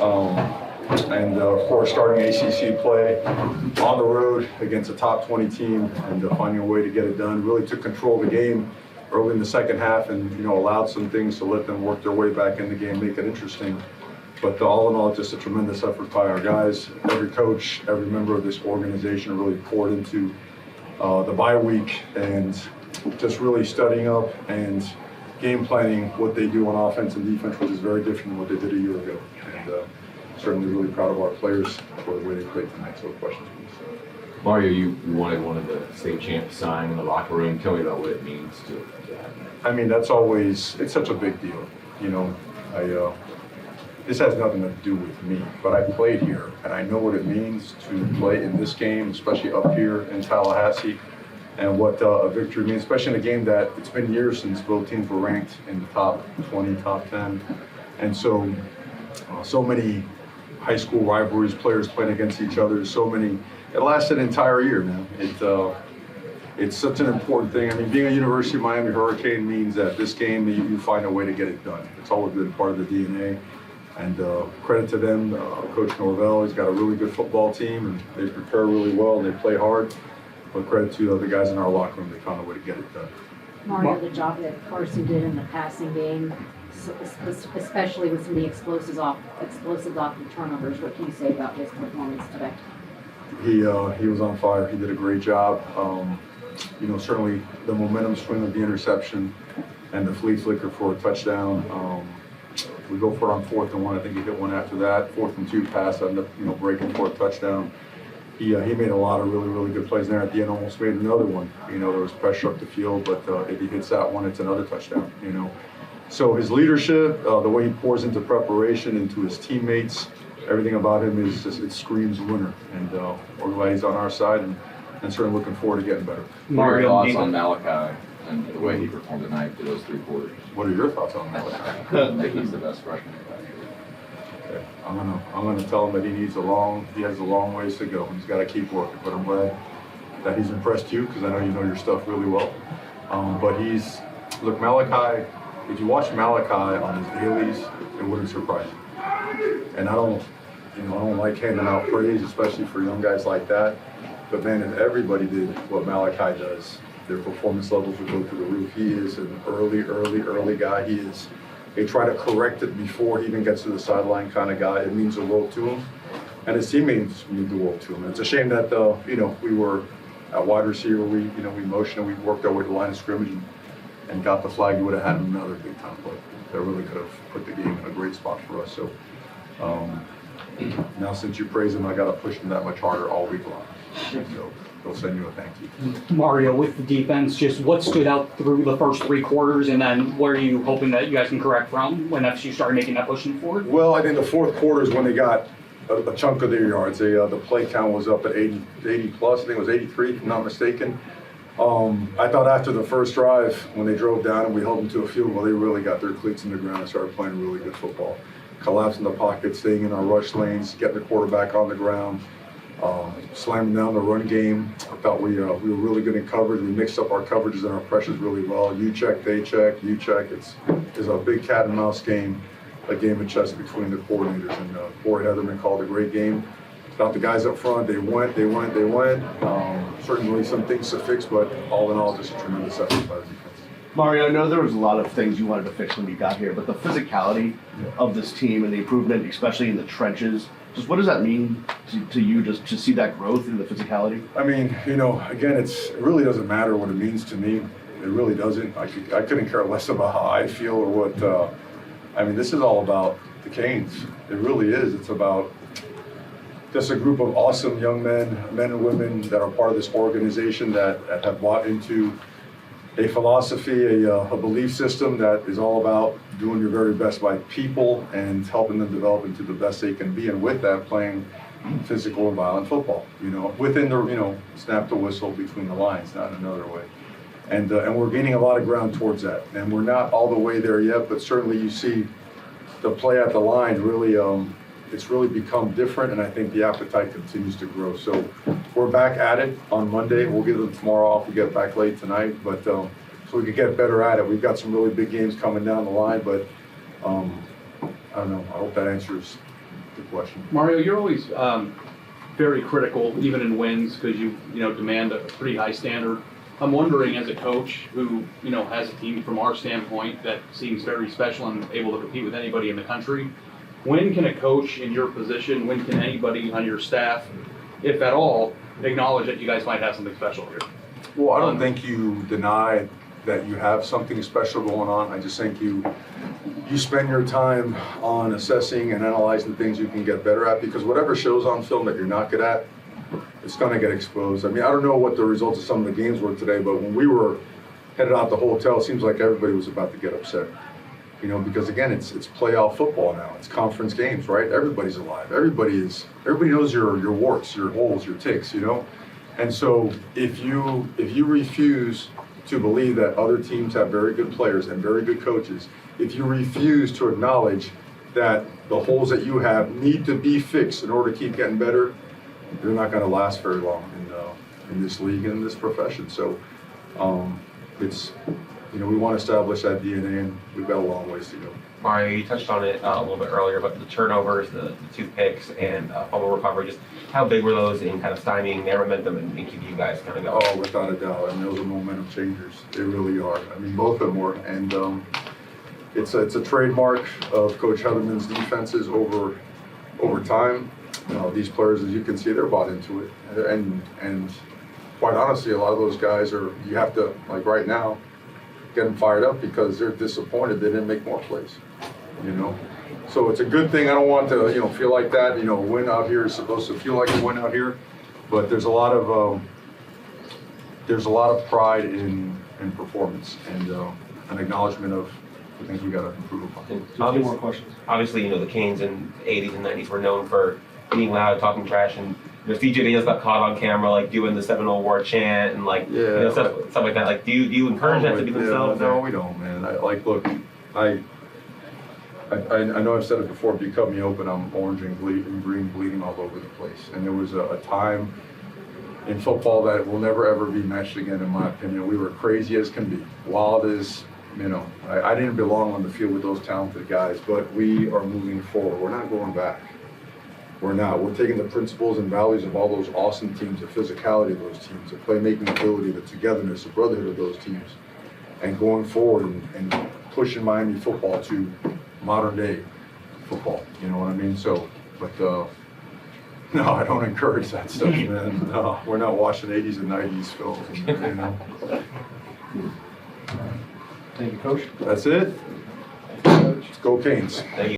And of course, starting ACC play on the road against a top 20 team and finding a way to get it done. Really took control of the game early in the second half and, allowed some things to let them work their way back in the game, make it interesting. But all in all, just a tremendous effort by our guys. Every coach, every member of this organization really poured into the bye week and just really studying up and game planning what they do on offense and defense, which is very different than what they did a year ago. And certainly really proud of our players for the way they played tonight. So questions, please. Mario, you wanted one of the state champs signed in the locker room. Tell me about what it means to have that. I mean, it's such a big deal. This has nothing to do with me, but I played here, and I know what it means to play in this game, especially up here in Tallahassee, and what a victory means, especially in a game that it's been years since both teams were ranked in the top 20, top 10. And so many high school rivalries, players playing against each other, it lasted an entire year, man. It's such an important thing. I mean, being a University of Miami Hurricane means that this game, you find a way to get it done. It's always been part of the DNA. And credit to them, Coach Norvell, he's got a really good football team, and they prepare really well, and they play hard. But credit to the guys in our locker room, they found a way to get it done. Mario, the job that Carson did in the passing game, especially with some of the explosives off the turnovers, what can you say about his performance today? He was on fire. He did a great job. Certainly the momentum swing of the interception and the flea flicker for a touchdown. We go for it on 4th and 1. I think he hit one after that. 4th and 2 pass, ended up breaking for a touchdown. He made a lot of really, really good plays there. At the end, almost made another one. There was pressure up the field, but if he hits that one, it's another touchdown. So his leadership, the way he pours into preparation, into his teammates, everything about him is just, it screams winner. And we're glad he's on our side, and certainly looking forward to getting better. What are your thoughts on Malachi and the way he performed tonight for those 3 quarters? What are your thoughts on that? I think he's the best freshman back here. Okay. I'm gonna tell him that he has a long ways to go. He's got to keep working. But I'm glad that he's impressed you, because I know you know your stuff really well. But look, Malachi. If you watch Malachi on his dailies, it wouldn't surprise you. And I don't like handing out praise, especially for young guys like that. But man, if everybody did what Malachi does, their performance levels would go through the roof. He is an early guy. They try to correct it before he even gets to the sideline kind of guy. It means the world to him. And his teammates mean the world to him. And it's a shame that, we were at wide receiver, we motioned and we worked our way to the line of scrimmage and got the flag. You would have had another big time play. That really could have put the game in a great spot for us. So now since you praise him, I got to push him that much harder all week long. So they'll send you a thank you. Mario, with the defense, just what stood out through the first 3 quarters, and then what are you hoping that you guys can correct from when you start making that push forward? Well, I think the 4th quarter is when they got a chunk of their yards. The play count was up at 80 plus. I think it was 83, if I'm not mistaken. I thought after the first drive, when they drove down and we held them to a field goal, they really got their cleats in the ground and started playing really good football. Collapsing the pocket, staying in our rush lanes, getting the quarterback on the ground, slamming down the run game. I thought we were really good in coverage. We mixed up our coverages and our pressures really well. You check, they check, you check. It's a big cat and mouse game, a game of chess between the coordinators. And Corey Heatherman called a great game. Got the guys up front. They went. Certainly some things to fix, but all in all, just a tremendous effort by the defense. Mario, I know there was a lot of things you wanted to fix when you got here, but the physicality of this team and the improvement, especially in the trenches, just what does that mean to you, just to see that growth in the physicality? I mean, again, it really doesn't matter what it means to me. It really doesn't. I couldn't care less about how I feel or what. This is all about the Canes. It really is. It's about just a group of awesome young men and women that are part of this organization that have bought into a philosophy, a belief system that is all about doing your very best by people and helping them develop into the best they can be, and with that, playing physical and violent football. Within the snap the whistle between the lines, not in another way. And we're gaining a lot of ground towards that. And we're not all the way there yet, but certainly you see the play at the line really. It's really become different, and I think the appetite continues to grow. So we're back at it on Monday. We'll give them tomorrow off. We get back late tonight, but so we could get better at it. We've got some really big games coming down the line, but I don't know. I hope that answers Good question. Mario, you're always very critical, even in wins, because you demand a pretty high standard. I'm wondering, as a coach who has a team from our standpoint that seems very special and able to compete with anybody in the country, when can a coach in your position, when can anybody on your staff, if at all, acknowledge that you guys might have something special here? Well, I don't think you deny that you have something special going on. I just think you spend your time on assessing and analyzing things you can get better at, because whatever shows on film that you're not good at, it's going to get exposed. I mean, I don't know what the results of some of the games were today, but when we were headed out the hotel, it seems like everybody was about to get upset. Because again, it's playoff football now. It's conference games, right? Everybody's alive. Everybody knows your warts, your holes, your ticks, And so if you refuse to believe that other teams have very good players and very good coaches, if you refuse to acknowledge that the holes that you have need to be fixed in order to keep getting better, you're not going to last very long in this league and in this profession. So it's, we want to establish that DNA, and we've got a long ways to go. Mario, you touched on it a little bit earlier, but the turnovers, the 2 picks, and fumble recovery, just how big were those in kind of stymieing their momentum and keeping you guys kind of going? Oh, without a doubt. I mean, those are momentum changers. They really are. I mean, both of them were. And it's a trademark of Coach Heatherman's defenses over time. These players, as you can see, they're bought into it. And quite honestly, a lot of those guys you have to, like right now, get them fired up because they're disappointed they didn't make more plays. So it's a good thing. I don't want to feel like that. A win out here is supposed to feel like a win out here, but there's a lot of pride in performance and an acknowledgement of the things we got to improve upon. A few more questions. Obviously, the Canes in the 80s and 90s were known for being loud, talking trash, and CJ Daniels got caught on camera doing the Seminole War chant and stuff like that. Do you encourage that to be themselves? No, we don't, man. Look, I know I've said it before. If you cut me open, I'm orange and green, bleeding all over the place. And there was a time in football that will never ever be matched again, in my opinion. We were crazy as can be, wild as I didn't belong on the field with those talented guys, but we are moving forward. We're not going back. We're not. We're taking the principles and values of all those awesome teams, the physicality of those teams, the playmaking ability, the togetherness, the brotherhood of those teams, and going forward and pushing Miami football to modern day football. You know what I mean? So, but no, I don't encourage that stuff, man. No, we're not watching 80s and 90s films. Thank you, Coach. That's it. Let's go Canes. Thank you.